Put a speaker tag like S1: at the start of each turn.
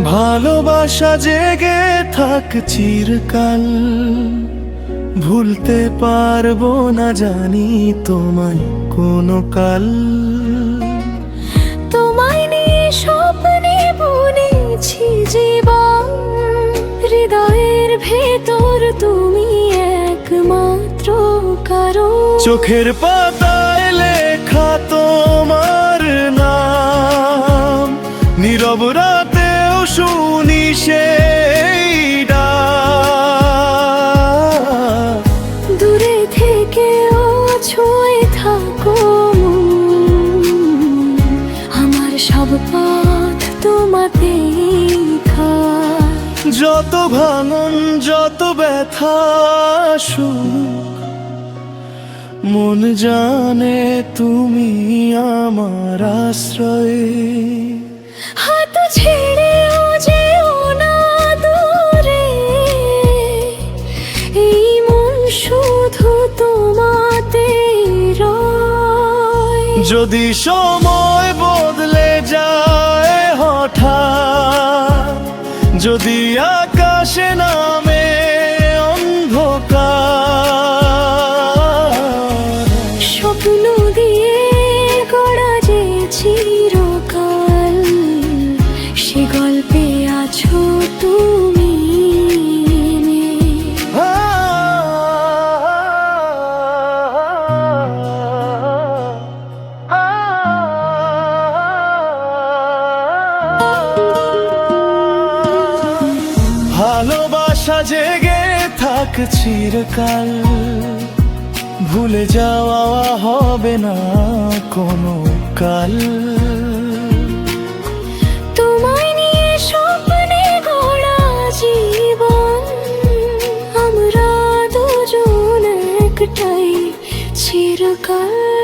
S1: ভালোবাসা জেগে থাক চিরকাল, ভুলতে পারবো না জানি তোমায় কোনো কাল।
S2: তোমায় নিয়ে স্বপ্নে বুনেছি জীবন, হৃদয়ের ভেতর তুমি একমাত্র কারণ।
S1: চোখের পাতায় লেখা তোমার নাম, নীরব রাতেও শুনি সেই ডাক।
S2: দূরে থেকেও ছুঁয়ে থাকো আমার সব পথ তোমাতেই খায়।
S1: যত ভাঙন যত ব্যথা সুখ, মন জানে তুমি আমার আশ্রয়।
S2: হাত ছেড়েও যেও না দূরে, এই মন শুধু তোমাতে রয়।
S1: যদি সময় বদলে যায় হঠাৎ, যদি আকাশে নামে অন্ধকার,
S2: স্বপ্ন দিয়ে গড়া যে চিরকাল, সে গল্পে আছো তুমি।
S1: ভালোবাসা জেগে থাক চিরকাল, ভুলে যাওয়া হবে না কোনো কাল।
S2: তোমায় নিয়ে স্বপ্নে গড়া জীবন, আমরা দুজন একটাই চিরকাল।